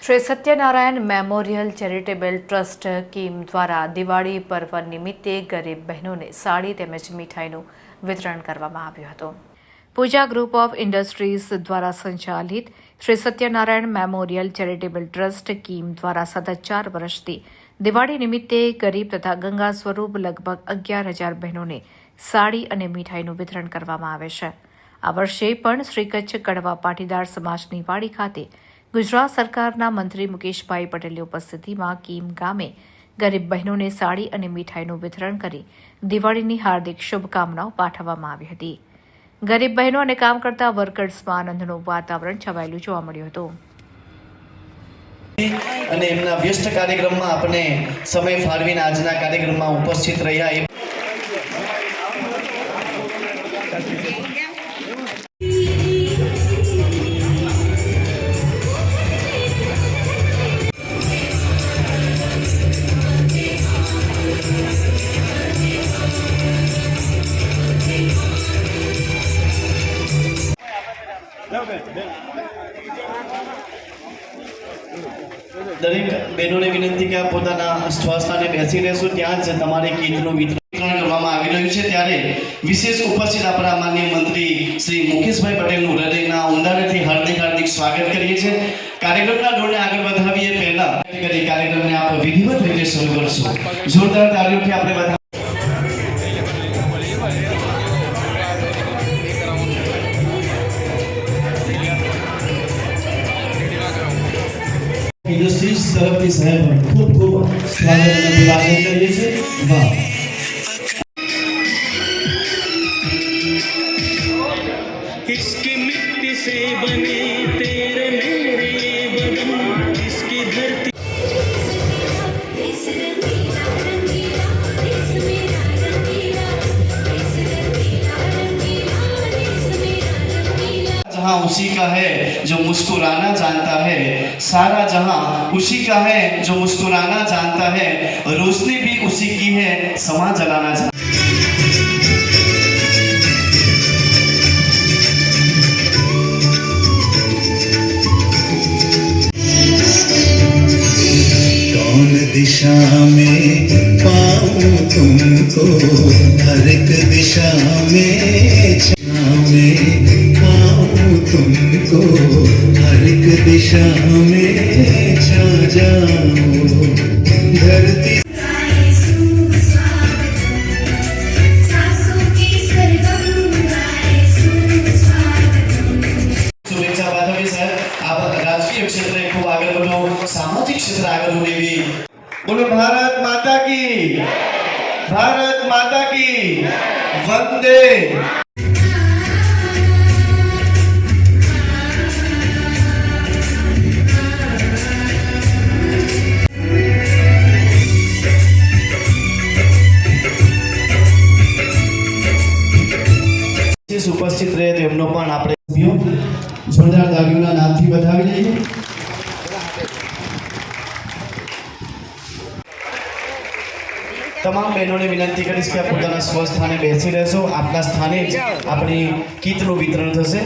Shri Satyanarayan memorial charitable trust Kim द्वारा दिवाળી પર્વ નિમિત્તે ગરીબ બહેનોને સાડી તેમજ મીઠાઈનું વિતરણ કરવામાં આવ્યું હતું। પૂજા ગ્રુપ ઓફ ઇન્ડસ્ટ્રીઝ દ્વારા સંચાલિત Shri Satyanarayan memorial charitable trust Kim દ્વારા સતત 4 વર્ષથી દિવાળી નિમિત્તે ગરીબ તથા ગંગા સ્વરૂપ લગભગ 11,000 બહેનોને સાડી અને મીઠાઈનું વિતરણ કરવામાં આવે છે। આ વર્ષે પણ શ્રી કચ્છ કડવા પાટીદાર સમાજની વાડી ખાતે ગુજરાત સરકારના મંત્રી મુકેશભાઈ પટેલની ઉપસ્થિતિમાં कीम ગામે ગરીબ બહેનોને સાડી અને મીઠાઈનું વિતરણ કરી દિવાળીની હાર્દિક શુભકામનાઓ પાઠવવામાં આવી હતી। ગરીબ બહેનો અને કામ કરતા વર્કર્સમાં આનંદનું વાતાવરણ છવાયેલું જોવા મળ્યું હતું। અને એમના વ્યસ્ત કાર્યક્રમમાં આપણે સમય ફાળવીને આજના કાર્યક્રમમાં ઉપસ્થિત રહ્યા। દરેક બહેનોને વિનંતી કે આપ પોતાના સ્થાને બેસી રહેશો, ત્યાં જ તમારે કીટનું વિતરણ કરવામાં આવી રહ્યું છે। ત્યારે વિશેષ ઉપસ્થિત આપણા માનનીય મંત્રી શ્રી મુકેશભાઈ પટેલનું હૃદયના ઊંડાણેથી હાર્દિક સ્વાગત કરીએ છીએ। કાર્યક્રમના દોરને આગળ વધાવીએ પહેલા કાર્યક્રમને આપ વિધિવત રીતે શરૂ કરશો। જોરદાર તાળીઓથી આપણે બધા इंडस्ट्रीज तरफ साहेब खूब स्वागत और अभिवादन करिए छे। वाह, इसकी मिट्टी से बने तेरे मेरे बदन, इसकी धरती जहाँ उसी का है जो मुस्कुराना जानता है, सारा जहाँ उसी का है जो मुस्कुराना जानता है, रोशनी भी उसी की है, समा जलाना जानता है। कौन दिशा में पाऊं तुमको, हर एक दिशा में पाऊं तुमको, हर एक दिशा में छा जाऊं धरती। शुभेच्छा पाठवी सर, आप राजकीय क्षेत्र खूब आगे बढ़ो, सामाजिक क्षेत्र आगे बढ़ेगी। बोलो भारत माता की, भारत माता की वंदे। ઉપસ્થિત રહે તેમનો પણ આપણે જોરદાર તાળીઓના નાદથી વધાવી લઈએ। તમામ બહેનોને વિનંતી કરીશ કે પોતાના સ્વસ્થાને બેસી રહેશો। આપના સ્થાને જ આપણી કીટનું વિતરણ થશે।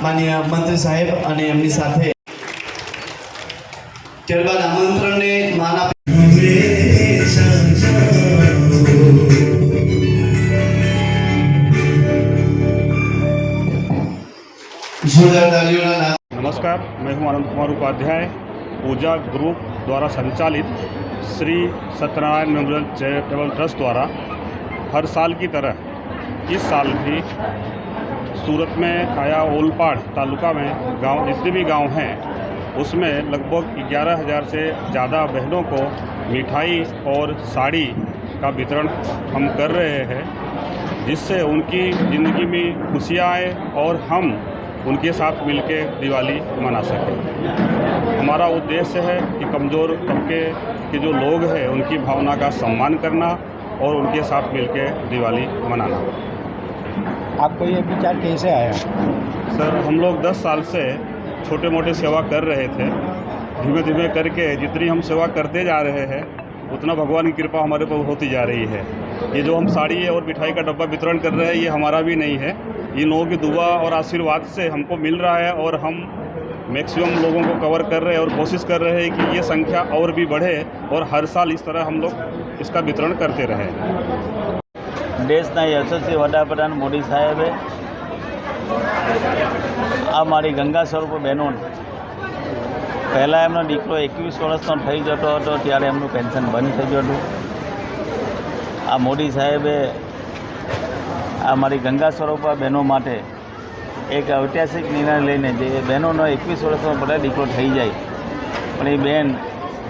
માનનીય મંત્રી સાહેબ અને એમની સાથે ત્યારબાદ આમંત્રણને માન આપી जोरदार तालियों ना। नमस्कार, मैं हूं आनंद कुमार उपाध्याय। पूजा ग्रुप द्वारा संचालित Shri Satyanarayan memorial charitable trust द्वारा हर साल की तरह इस साल भी सूरत में आया ओलपाड़ तालुका में गांव जितने भी गांव हैं उसमें लगभग 11,000 से ज़्यादा बहनों को मिठाई और साड़ी का वितरण हम कर रहे हैं, जिससे उनकी ज़िंदगी में खुशियाँ आए और हम उनके साथ मिलकर दिवाली मना सकें। हमारा उद्देश्य है कि कमज़ोर तबके के जो लोग हैं उनकी भावना का सम्मान करना और उनके साथ मिलकर दिवाली मनाना। आपको ये विचार कैसे आया? सर, हम लोग 10 साल से छोटे मोटे सेवा कर रहे थे। धीमे धीमे करके जितनी हम सेवा करते जा रहे हैं उतना भगवान की कृपा हमारे पर होती जा रही है। ये जो हम साड़ी और मिठाई का डब्बा वितरण कर रहे हैं ये हमारा भी नहीं है, ये लोगों की दुआ और आशीर्वाद से हमको मिल रहा है और हम मैक्सिमम लोगों को कवर कर रहे हैं और कोशिश कर रहे हैं कि ये संख्या और भी बढ़े और हर साल इस तरह हम लोग इसका वितरण करते रहें। દેશના યશસ્વી વડાપ્રધાન મોદી સાહેબે આ મારી ગંગા સ્વરૂપ બહેનોને પહેલાં એમનો દીકરો 21 વર્ષનો થઈ જતો હતો ત્યારે એમનું પેન્શન બંધ થઈ ગયું હતું. આ મોદી સાહેબે આ મારી ગંગા સ્વરૂપા બહેનો માટે એક ઐતિહાસિક નિર્ણય લઈને જે બહેનોનો 21 વર્ષનો ભલે દીકરો થઈ જાય પણ એ બહેન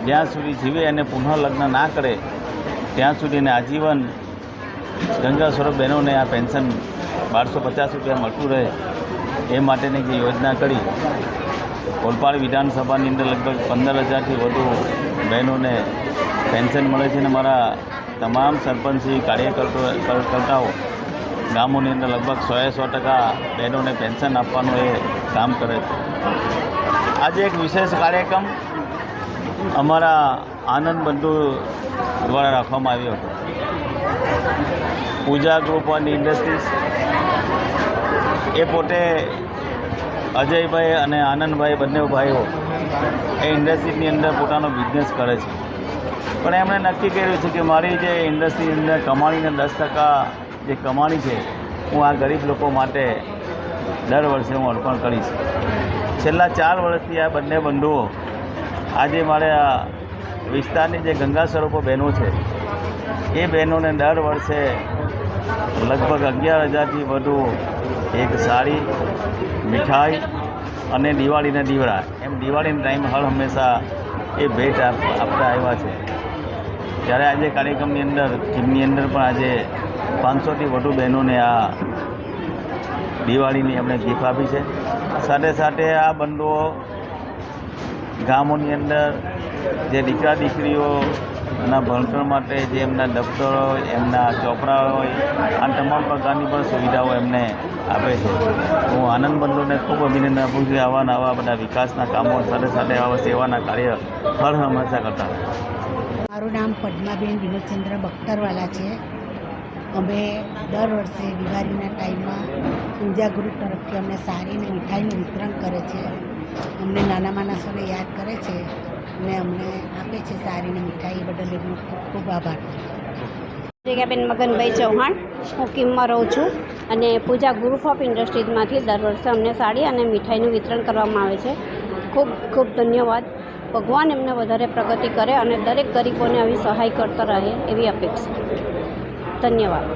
જ્યાં સુધી જીવે અને પુનઃ લગ્ન ના કરે ત્યાં સુધી એને આજીવન ગંગા સ્વરૂપ બહેનોને આ પેન્શન 1250 રૂપિયા મળતું રહે એ માટેની જે યોજના કરી ઓલપાડ વિધાનસભાની અંદર લગભગ 15,000થી વધુ બહેનોને પેન્શન મળે છે અને મારા તમામ સરપંચી કાર્યકર્તાઓ ગામોની અંદર લગભગ 100% બહેનોને પેન્શન આપવાનું એ કામ કરે છે. આજે એક વિશેષ કાર્યક્રમ અમારા આનંદ બંધુ દ્વારા રાખવામાં આવ્યો હતો. પૂજા ગ્રુપ ઓફ ઇન્ડસ્ટ્રીઝ એ પોતે અજયભાઈ અને આનંદભાઈ બંને ભાઈઓ એ ઇન્ડસ્ટ્રીની અંદર પોતાનો બિઝનેસ કરે છે પણ એમણે નક્કી કર્યું છે કે મારી જે ઇન્ડસ્ટ્રીની અંદર કમાણીને 10% જે કમાણી છે હું આ ગરીબ લોકો માટે દર વર્ષે હું અર્પણ કરીશ. છેલ્લા 4 વર્ષથી આ બંને બંધુઓ આજે મારે આ વિસ્તારની જે ગંગા સ્વરૂપો બહેનો છે એ બહેનોને દર વર્ષે લગભગ 11,000થી વધુ એક સાડી, મીઠાઈ અને દિવાળીના દીવડા એમ દિવાળીના ટાઈમ હર હંમેશા એ ભેટ આપતા આવ્યા છે. ત્યારે આજે કાર્યક્રમની અંદર ટીમની અંદર પણ આજે 500થી વધુ બહેનોને આ દિવાળીની એમણે ગિફ્ટ આપી છે. સાથે સાથે આ બંધુઓ ગામોની અંદર જે દીકરા દીકરીઓના ભણતર માટે જે એમના દફતરો હોય, એમના ચોપડા હોય, આ તમામ પ્રકારની પણ સુવિધાઓ એમને આપે છે. હું આનંદ બંધુને ખૂબ અભિનંદન આપું છું. આવા બધા વિકાસના કામો સાથે સાથે આવા સેવાના કાર્ય હર હંમેશા કરતા. મારું નામ પદ્માબેન વિનોદચંદ્ર બખ્તરવાલા છે. અમે દર વર્ષે દિવાળીના ટાઈમમાં પૂજા ગ્રુપ તરફથી અમને સારી અને મીઠાઈનું વિતરણ કરે છે. અમને નાના માણસોને યાદ કરે છે અને અમને આપે છે સારી અને મીઠાઈ બદલ એમનો ખૂબ ખૂબ આભાર. જગ્યાબેન મગનભાઈ ચૌહાણ, હું કિમમાં રહું છું અને પૂજા ગ્રુપ ઓફ ઇન્ડસ્ટ્રીઝમાંથી દર વર્ષે અમને સાડી અને મીઠાઈનું વિતરણ કરવામાં આવે છે. ખૂબ ખૂબ ધન્યવાદ. ભગવાન એમને વધારે પ્રગતિ કરે અને દરેક ગરીબોને આવી સહાય કરતા રહે એવી અપેક્ષા. ધન્યવાદ.